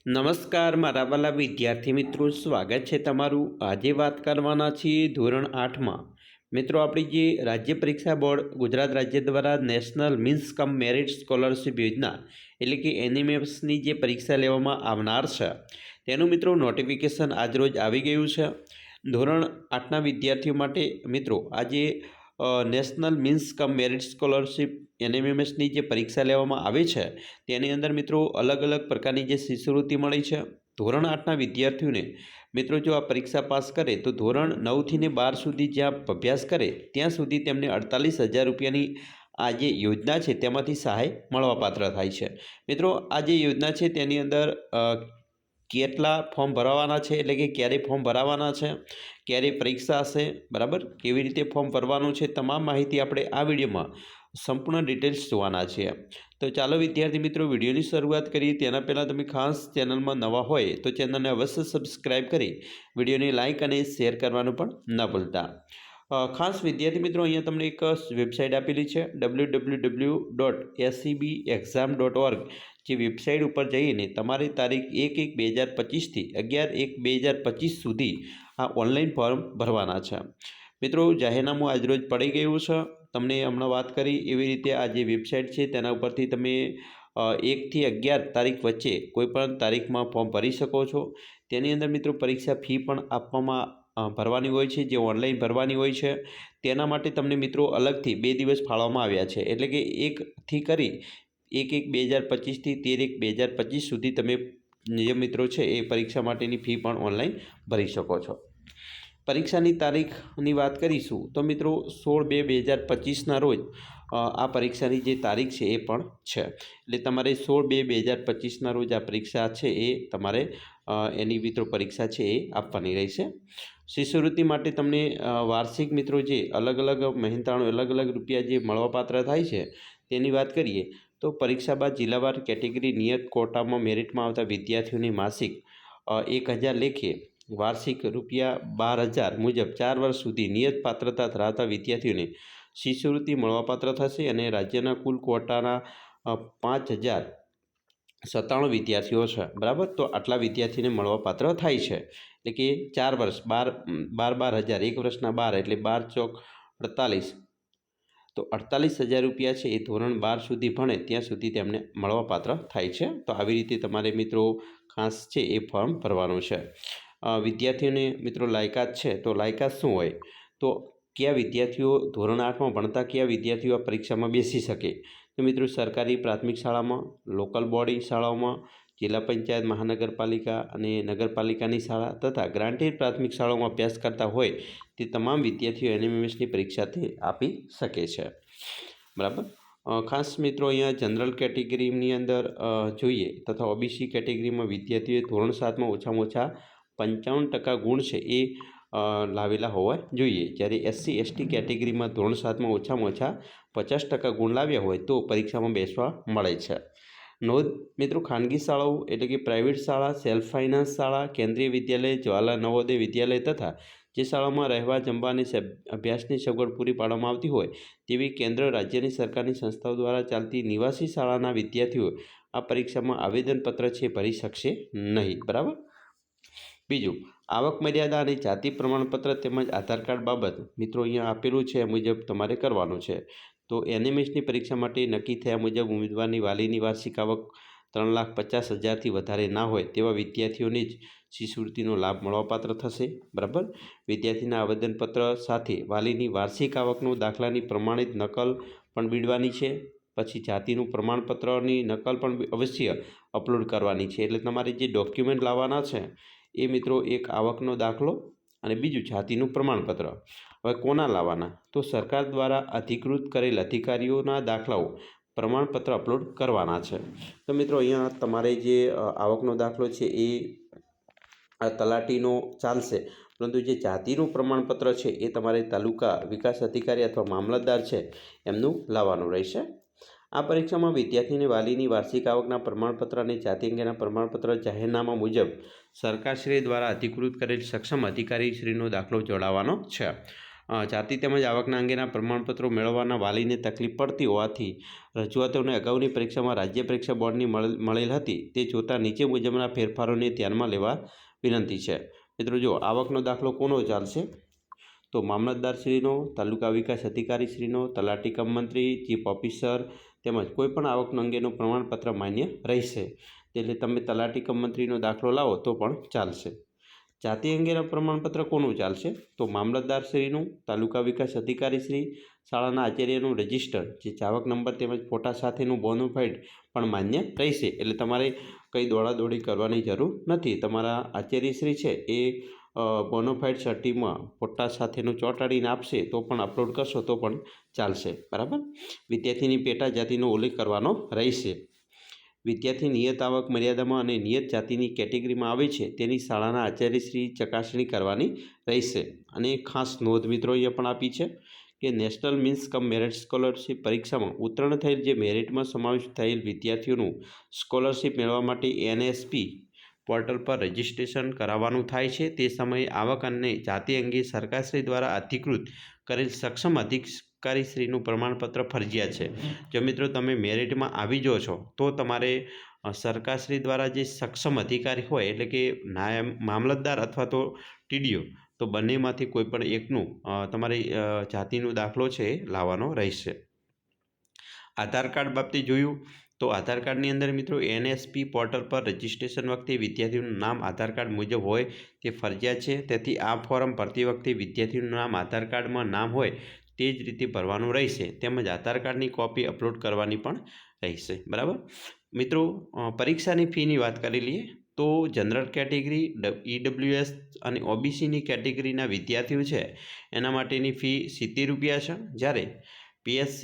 નમસ્કાર મારા વાલા વિદ્યાર્થી મિત્રો, સ્વાગત છે તમારું। આજે વાત કરવાના છીએ ધોરણ 8માં મિત્રો આપણી જે રાજ્ય પરીક્ષા બોર્ડ ગુજરાત રાજ્ય દ્વારા national means cum merit scholarship યોજના એટલે કે એનએમએસની જે પરીક્ષા લેવામાં આવનાર છે તેનું મિત્રો નોટિફિકેશન આજરોજ આવી ગયું છે। ધોરણ 8ના વિદ્યાર્થીઓ માટે મિત્રો આજે national means cum merit scholarship એનએમએમએસની જે પરીક્ષા લેવામાં આવે છે તેની અંદર મિત્રો અલગ અલગ પ્રકારની જે શિષ્યવૃત્તિ મળી છે। ધોરણ 8ના વિદ્યાર્થીઓને મિત્રો જો આ પરીક્ષા પાસ કરે તો ધોરણ 9થી ને 12 સુધી જ્યાં અભ્યાસ કરે ત્યાં સુધી તેમને 48,000 રૂપિયાની આ જે યોજના છે તેમાંથી સહાય મળવાપાત્ર થાય છે। મિત્રો આ જે યોજના છે તેની અંદર કેટલા ફોર્મ ભરવાના છે એટલે કે ક્યારે ફોર્મ ભરાવાના છે, ક્યારે પરીક્ષા હશે, બરાબર, કેવી રીતે ફોર્મ ભરવાનું છે, તમામ માહિતી આપણે આ વિડીયોમાં સંપૂર્ણ ડિટેલ્સ જોવાના છે। તો ચાલો વિદ્યાર્થી મિત્રો વિડીયોની શરૂઆત કરીએ। તેના પહેલાં તમે ખાસ ચેનલમાં નવા હોય તો ચેનલને અવશ્ય સબસ્ક્રાઈબ કરી વિડીયોને લાઇક અને શેર કરવાનું પણ ન ભૂલતા। ખાસ વિદ્યાર્થી મિત્રો અહીંયા તમને એક વેબસાઇટ આપેલી છે www.secbexam.org। જે વેબસાઇટ ઉપર જઈને તમારે તારીખ 1/1/2025થી 11/1/2025 સુધી આ ઓનલાઈન ફોર્મ ભરવાના છે। મિત્રો જાહેરનામું આજરોજ પડી ગયું છે। તમને હમણાં વાત કરી એવી રીતે આ જે વેબસાઇટ છે તેના ઉપરથી તમે 1થી 11 તારીખ વચ્ચે કોઈપણ તારીખમાં ફોર્મ ભરી શકો છો। તેની અંદર મિત્રો પરીક્ષા ફી પણ આપવામાં ભરવાની હોય છે, જે ઓનલાઈન ભરવાની હોય છે। તેના માટે તમને મિત્રો અલગથી 2 દિવસ ફાળવવામાં આવ્યા છે, એટલે કે 1થી કરી 1/1/2025થી 13/1/2025 સુધી તમે જે મિત્રો છે એ પરીક્ષા માટેની ફી પણ ઓનલાઈન ભરી શકો છો। પરીક્ષાની તારીખની વાત કરીશું તો મિત્રો 16/2/2025ના રોજ આ પરીક્ષાની જે તારીખ છે એ પણ છે, એટલે તમારે 16/2/2025ના રોજ આ પરીક્ષા છે એ તમારે એની મિત્રો પરીક્ષા છે એ આપવાની રહેશે। શિષ્યવૃત્તિ માટે તમને વાર્ષિક મિત્રો જે અલગ અલગ મહેનતાણું અલગ અલગ રૂપિયા જે મળવાપાત્ર થાય છે તેની વાત કરીએ તો પરીક્ષા બાદ જિલ્લાવાર કેટેગરી નિયત કોટામાં મેરિટમાં આવતા વિદ્યાર્થીઓની માસિક 1,000 લેખે વાર્ષિક ₹12,000 મુજબ 4 વર્ષ સુધી નિયત પાત્રતા ધરાવતા વિદ્યાર્થીઓને શિષ્યવૃત્તિ મળવાપાત્ર થશે અને રાજ્યના કુલ કોટાના 5,097 વિદ્યાર્થીઓ છે, બરાબર, તો આટલા વિદ્યાર્થીને મળવાપાત્ર થાય છે। એટલે કે 4 વર્ષ 12,000 એક વર્ષના 12 એટલે 12 ચોક 48, તો 48,000 રૂપિયા છે એ ધોરણ 12 સુધી ભણે ત્યાં સુધી તેમને મળવાપાત્ર થાય છે। તો આવી રીતે તમારે મિત્રો ખાસ છે એ ફોર્મ ભરવાનું છે। વિદ્યાર્થીઓને મિત્રો લાયકાત છે, તો લાયકાત શું હોય તો કયા વિદ્યાર્થીઓ ધોરણ 8માં ભણતા કયા વિદ્યાર્થીઓ આ પરીક્ષામાં બેસી શકે તો મિત્રો સરકારી પ્રાથમિક શાળામાં, લોકલ બોડી શાળાઓમાં, જિલ્લા પંચાયત, મહાનગરપાલિકા અને નગરપાલિકાની શાળા તથા ગ્રાન્ટેડ પ્રાથમિક શાળાઓમાં અભ્યાસ કરતા હોય તે તમામ વિદ્યાર્થીઓ એનએમએમએસની પરીક્ષાથી આપી શકે છે, બરાબર। ખાસ મિત્રો અહીંયા જનરલ કેટેગરીની અંદર જોઈએ તથા ઓબીસી કેટેગરીમાં વિદ્યાર્થીઓએ ધોરણ 7માં ઓછામાં ઓછા 55% ગુણ છે એ લાવેલા હોવા જોઈએ, જ્યારે એસસી એસટી કેટેગરીમાં ધોરણ 7માં ઓછામાં ઓછા 50% ગુણ લાવ્યા હોય તો પરીક્ષામાં બેસવા મળે છે। નોંધ મિત્રો, ખાનગી શાળાઓ એટલે કે પ્રાઇવેટ શાળા, સેલ્ફ ફાઇનાન્સ શાળા, કેન્દ્રીય વિદ્યાલય, જવાહરલાલ નવોદય વિદ્યાલય તથા જે શાળામાં રહેવા જમવાની અભ્યાસની સગવડ પૂરી પાડવામાં આવતી હોય તેવી કેન્દ્ર રાજ્યની સરકારની સંસ્થાઓ દ્વારા ચાલતી નિવાસી શાળાના વિદ્યાર્થીઓ આ પરીક્ષામાં આવેદનપત્ર છે ભરી શકશે નહીં, બરાબર। બીજું, આવક મર્યાદા અને જાતિ પ્રમાણપત્ર તેમજ આધાર કાર્ડ બાબત મિત્રો અહીંયા આપેલું છે એ મુજબ તમારે કરવાનું છે। તો એનએમએસની પરીક્ષા માટે નક્કી થયા મુજબ ઉમેદવારની વાલીની વાર્ષિક આવક 3,50,000થી વધારે ના હોય તેવા વિદ્યાર્થીઓને જ શિષ્યવૃત્તિનો લાભ મળવાપાત્ર થશે, બરાબર। વિદ્યાર્થીના આવેદનપત્ર સાથે વાલીની વાર્ષિક આવકનો દાખલાની પ્રમાણિત નકલ પણ બીડવાની છે, પછી જાતિનું પ્રમાણપત્રની નકલ પણ અવશ્ય અપલોડ કરવાની છે। એટલે તમારે જે ડોક્યુમેન્ટ લાવવાના છે એ મિત્રો એક આવકનો દાખલો અને બીજું જાતિનું પ્રમાણપત્ર। હવે કોના લાવવાના તો સરકાર દ્વારા અધિકૃત કરેલ અધિકારીઓના દાખલાઓ પ્રમાણપત્ર અપલોડ કરવાના છે। તો મિત્રો અહીંયા તમારે જે આવકનો દાખલો છે એ તલાટીનો ચાલશે, પરંતુ જે જાતિનું પ્રમાણપત્ર છે એ તમારે તાલુકા વિકાસ અધિકારી અથવા મામલતદાર છે એમનું લાવવાનું રહેશે। આ પરીક્ષામાં વિદ્યાર્થીને વાલીની વાર્ષિક આવકના પ્રમાણપત્ર અને જાતિ અંગેના પ્રમાણપત્ર જાહેરનામા મુજબ સરકારશ્રી દ્વારા અધિકૃત કરેલ સક્ષમ અધિકારીશ્રીનો દાખલો જોડાવાનો છે। જાતિ તેમજ આવકના અંગેના પ્રમાણપત્રો મેળવવાના વાલીને તકલીફ પડતી હોવાથી રજૂઆતોને અગાઉની પરીક્ષામાં રાજ્ય પરીક્ષા બોર્ડની મળેલ હતી તે જોતાં નીચે મુજબના ફેરફારોને ધ્યાનમાં લેવા વિનંતી છે. મિત્રો જો આવકનો દાખલો કોનો ચાલશે? તો મામલતદારશ્રીનો, તાલુકા વિકાસ અધિકારીશ્રીનો, તલાટી કમ મંત્રી, ચીફ ઓફિસર તેમજ કોઈપણ આવક અંગેનું પ્રમાણપત્ર માન્ય રહેશે. એટલે તમે તલાટી કમ મંત્રીનો દાખલો લાવો તો પણ ચાલશે. જાતિ અંગેના પ્રમાણપત્ર કોનું ચાલશે? તો મામલતદારશ્રીનું, તાલુકા વિકાસ અધિકારીશ્રી, શાળાના આચાર્યનું રજિસ્ટર જે જાવક નંબર તેમજ ફોટા સાથેનું બોનોફાઇડ પણ માન્ય રહેશે. એટલે તમારે કંઈ દોડાદોડી કરવાની જરૂર નથી. તમારા આચાર્યશ્રી છે એ બોનોફાઇડ સર્ટિમાં ફોટા સાથેનું ચોંટાડીને આપશે તો પણ અપલોડ કરશો તો પણ ચાલશે. બરાબર. વિદ્યાર્થીની પેટા જાતિનો ઉલ્લેખ કરવાનો રહેશે. વિદ્યાર્થી નિયત આવક મર્યાદામાં અને નિયત જાતિની કેટેગરીમાં આવે છે તેની શાળાના આચાર્યશ્રી ચકાસણી કરવાની રહેશે. અને ખાસ નોંધ મિત્રો અહીંયા પણ આપી છે કે national means cum merit scholarship પરીક્ષામાં ઉત્તીર્ણ થયેલ જે મેરિટમાં સમાવેશ થયેલ વિદ્યાર્થીઓનું સ્કોલરશિપ મેળવવા માટે NSP પોર્ટલ પર રજિસ્ટ્રેશન કરાવવાનું થાય છે. તે સમયે આવક અને જાતિ અંગે સરકારશ્રી દ્વારા અધિકૃત કરેલ સક્ષમ અધિકારીશ્રીનું પ્રમાણપત્ર ફરજિયાત છે. જો મિત્રો તમે મેરિટમાં આવી જાઓ છો તો તમારે સરકારશ્રી દ્વારા જે સક્ષમ અધિકારી હોય એટલે કે નાયબ મામલતદાર અથવા તો TDO તો બંનેમાંથી કોઈ પણ એકનું તમારી જાતિનો દાખલો છે એ લાવવાનો રહેશે. આધાર કાર્ડ બાબતે જોયું તો આધાર કાર્ડની અંદર મિત્રો NSP પોર્ટલ પર રજિસ્ટ્રેશન વખતે વિદ્યાર્થીનું નામ આધાર કાર્ડ મુજબ હોય તે ફરજિયાત છે. તેથી આ ફોર્મ ભરતી વખતે વિદ્યાર્થીનું નામ આધાર કાર્ડમાં નામ હોય તે જ રીતે ભરવાનું રહેશે. તેમજ આધાર કાર્ડની કોપી અપલોડ કરવાની પણ રહેશે. બરાબર. મિત્રો પરીક્ષાની ફીની વાત કરી લઈએ તો જનરલ કેટેગરી, EWS અને OBCની કેટેગરીના વિદ્યાર્થીઓ છે એના માટેની ફી ₹70 છે. જ્યારે PSC,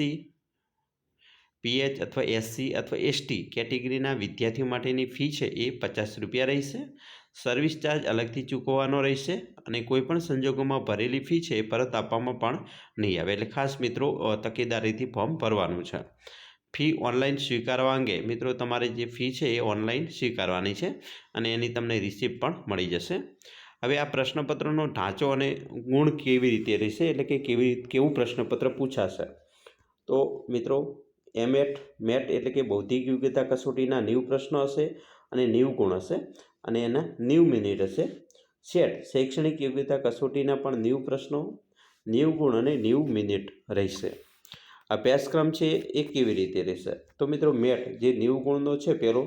PH અથવા SC અથવા ST કેટેગરીના વિદ્યાર્થીઓ માટેની ફી છે એ ₹50 રહેશે. સર્વિસ ચાર્જ અલગથી ચૂકવવાનો રહેશે અને કોઈપણ સંજોગોમાં ભરેલી ફી છે એ પરત આપવામાં પણ નહીં આવે. એટલે ખાસ મિત્રો તકેદારીથી ફોર્મ ભરવાનું છે. ફી ઓનલાઈન સ્વીકારવા અંગે મિત્રો તમારે જે ફી છે એ ઓનલાઈન સ્વીકારવાની છે અને એની તમને રિસિપ્ટ પણ મળી જશે. હવે આ પ્રશ્નપત્રનો ઢાંચો અને ગુણ કેવી રીતે રહેશે એટલે કે કેવું પ્રશ્નપત્ર પૂછાશે? તો મિત્રો MET એટલે કે બૌદ્ધિક યોગ્યતા કસોટીના 90 પ્રશ્નો હશે અને 90 ગુણ હશે અને એના 90 મિનિટ હશે. SET શૈક્ષણિક યોગ્યતા કસોટીના પણ 90 પ્રશ્નો, 90 ગુણ અને 90 મિનિટ રહેશે. અભ્યાસક્રમ છે એ કેવી રીતે રહેશે? તો મિત્રો MET જે 90 ગુણનો છે પહેલો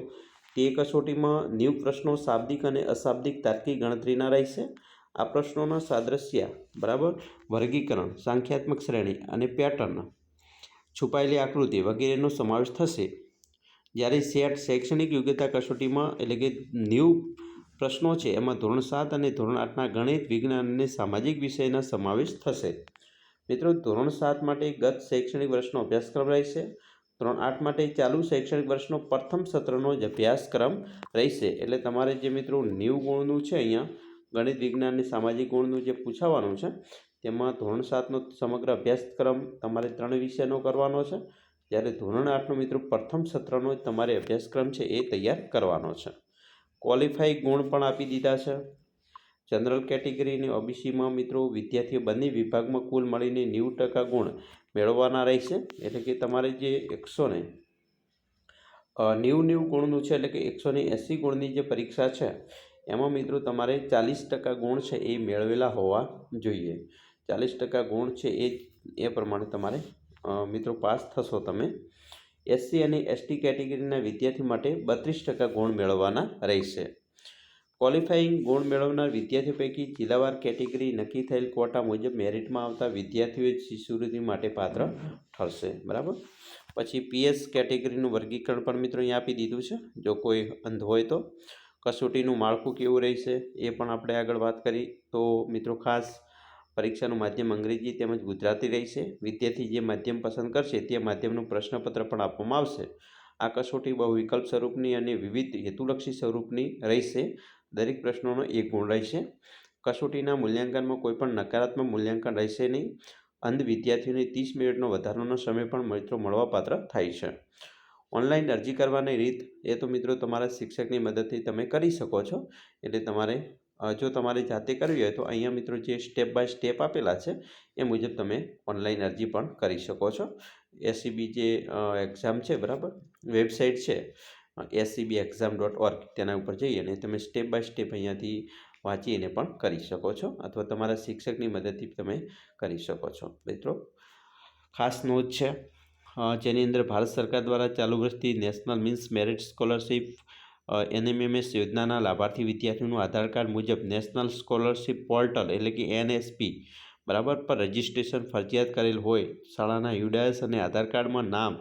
તે કસોટીમાં 90 પ્રશ્નો શાબ્દિક અને અશાબ્દિક તાર્કિક ગણતરીના રહેશે. આ પ્રશ્નોના સાદ્રશ્ય, બરાબર, વર્ગીકરણ, સંખ્યાત્મક શ્રેણી અને પેટર્ન, છુપાયેલી આકૃતિ વગેરેનો સમાવેશ થશે. જ્યારે SET શૈક્ષણિક યોગ્યતા કસોટીમાં એટલે કે 90 પ્રશ્નો છે એમાં ધોરણ 7 અને ધોરણ 8ના ગણિત, વિજ્ઞાન અને સામાજિક વિષયના સમાવેશ થશે. મિત્રો ધોરણ 7 માટે ગત શૈક્ષણિક વર્ષનો અભ્યાસક્રમ રહેશે. ધોરણ 8 માટે ચાલુ શૈક્ષણિક વર્ષનો પ્રથમ સત્રનો જ અભ્યાસક્રમ રહેશે. એટલે તમારે જે મિત્રો 90 ગુણનું છે અહીંયા ગણિત, વિજ્ઞાન અને સામાજિક ગુણનું જે પૂછાવાનું છે તેમાં ધોરણ 7નો સમગ્ર અભ્યાસક્રમ તમારે 3 વિષયનો કરવાનો છે. જ્યારે ધોરણ 8નો મિત્રો પ્રથમ સત્રનો તમારે અભ્યાસક્રમ છે એ તૈયાર કરવાનો છે. ક્વોલિફાઈ ગુણ પણ આપી દીધા છે. જનરલ કેટેગરી અને OBCમાં મિત્રો વિદ્યાર્થીઓ બંને વિભાગમાં કુલ મળીને 90% ગુણ મેળવવાના રહેશે. એટલે કે તમારે જે 190 ગુણનું છે એટલે કે 180 ગુણની જે પરીક્ષા છે એમાં મિત્રો તમારે 40% ગુણ છે એ મેળવેલા હોવા જોઈએ. 40% ગુણ છે એ પ્રમાણે તમારે મિત્રો પાસ થશો તમે. SC અને ST કેટેગરીના વિદ્યાર્થી માટે 32% ગુણ મેળવવાના રહેશે. ક્વોલિફાઈંગ ગુણ મેળવનાર વિદ્યાર્થીઓ પૈકી જિલ્લાવાર કેટેગરી નક્કી થયેલ ક્વોટા મુજબ મેરિટમાં આવતા વિદ્યાર્થીઓ શિષ્યવૃત્તિ માટે પાત્ર ઠરશે. બરાબર. પછી PS કેટેગરીનું વર્ગીકરણ પણ મિત્રો અહીંયા આપી દીધું છે. જો કોઈ અંધ હોય તો કસોટીનું માળખું કેવું રહેશે એ પણ આપણે આગળ વાત કરી. તો મિત્રો ખાસ પરીક્ષાનું માધ્યમ અંગ્રેજી તેમજ ગુજરાતી રહેશે. વિદ્યાર્થી જે માધ્યમ પસંદ કરશે તે માધ્યમનું પ્રશ્નપત્ર પણ આપવામાં આવશે. આ કસોટી બહુ વિકલ્પ સ્વરૂપની અને વિવિધ હેતુલક્ષી સ્વરૂપની રહેશે. દરેક પ્રશ્નોનો 1 ગુણ રહેશે. કસોટીના મૂલ્યાંકનમાં કોઈપણ નકારાત્મક મૂલ્યાંકન રહેશે નહીં. અંધ વિદ્યાર્થીઓને 30 મિનિટનો વધારાનો સમય પણ મિત્રો મળવાપાત્ર થાય છે. ઓનલાઈન અરજી કરવાની રીત એ તો મિત્રો તમારા શિક્ષકની મદદથી તમે કરી શકો છો. એટલે તમારે જો તમારે જાતે કરવી હોય તો અહીંયા મિત્રો જે સ્ટેપ બાય સ્ટેપ આપેલા છે એ મુજબ તમે ઓનલાઈન અરજી પણ કરી શકો છો. એસસીબી જે એક્ઝામ છે, બરાબર, વેબસાઇટ છે SCBexam.org, તેના ઉપર જઈ અને તમે સ્ટેપ બાય સ્ટેપ અહીંયાથી વાંચીને પણ કરી શકો છો, અથવા તમારા શિક્ષકની મદદથી તમે કરી શકો છો. મિત્રો ખાસ નોંધ છે જેની અંદર ભારત સરકાર દ્વારા ચાલુ વર્ષથી national means merit scholarship NMMS યોજનાના લાભાર્થી વિદ્યાર્થીઓનું આધાર કાર્ડ મુજબ નેશનલ સ્કોલરશિપ પોર્ટલ એટલે કે NSP બરાબર પર રજિસ્ટ્રેશન ફરજિયાત કરેલ હોય. શાળાના યુડાયસ અને આધાર કાર્ડમાં નામ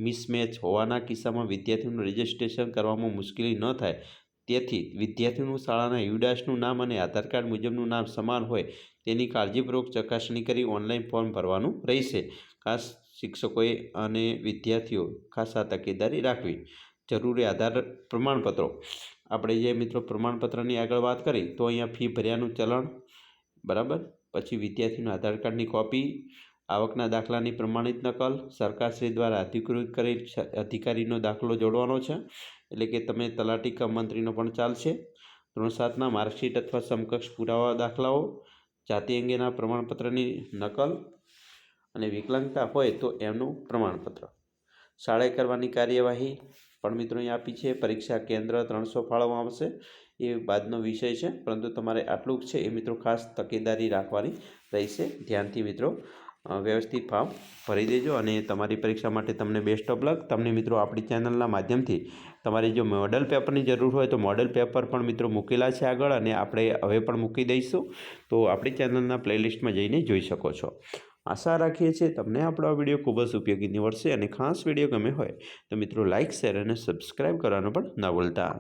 મિસમેચ હોવાના કિસ્સામાં વિદ્યાર્થીઓનું રજિસ્ટ્રેશન કરવામાં મુશ્કેલી ન થાય, તેથી વિદ્યાર્થીઓનું શાળાના યુડાયસનું નામ અને આધાર કાર્ડ મુજબનું નામ સમાન હોય તેની કાળજીપૂર્વક ચકાસણી કરી ઓનલાઈન ફોર્મ ભરવાનું રહેશે. ખાસ શિક્ષકોએ અને વિદ્યાર્થીઓ ખાસ આ તકેદારી રાખવી. જરૂરી આધાર પ્રમાણપત્રો, આપણે જે મિત્રો પ્રમાણપત્રની આગળ વાત કરી તો અહીંયા ફી ભર્યાનું ચલણ, બરાબર, પછી વિદ્યાર્થીનું આધાર કાર્ડની કોપી, આવકના દાખલાની પ્રમાણિત નકલ, સરકારશ્રી દ્વારા અધિકૃત કરેલ અધિકારીનો દાખલો જોડવાનો છે, એટલે કે તમે તલાટી કે મંત્રીનો પણ ચાલશે. 3-7ના માર્કશીટ અથવા સમકક્ષ પુરાવા દાખલાઓ, જાતિ અંગેના પ્રમાણપત્રની નકલ અને વિકલાંગતા હોય તો એમનું પ્રમાણપત્ર. શાળાએ કરવાની કાર્યવાહી પણ મિત્રો અહીં આપી છે. પરીક્ષા કેન્દ્ર 300 ફાળવવામાં આવશે, એ બાદનો વિષય છે, પરંતુ તમારે આટલું જ છે એ મિત્રો ખાસ તકેદારી રાખવાની રહેશે. ધ્યાનથી મિત્રો વ્યવસ્થિત ફોર્મ ભરી દેજો અને તમારી પરીક્ષા માટે તમને બેસ્ટ ઓફ લક. તમને મિત્રો આપણી ચેનલના માધ્યમથી તમારે જો મોડલ પેપરની જરૂર હોય તો મોડલ પેપર પણ મિત્રો મૂકેલા છે આગળ, અને આપણે હવે પણ મૂકી દઈશું, તો આપણી ચેનલના પ્લેલિસ્ટમાં જઈને જોઈ શકો છો. આશા રાખીએ છીએ તમને આપણો આ વિડીયો ખૂબ જ ઉપયોગી નીવડશે, અને ખાસ વિડીયો ગમે હોય તો મિત્રો લાઇક, શેર અને સબસ્ક્રાઈબ કરવાનું પણ ન ભૂલતા.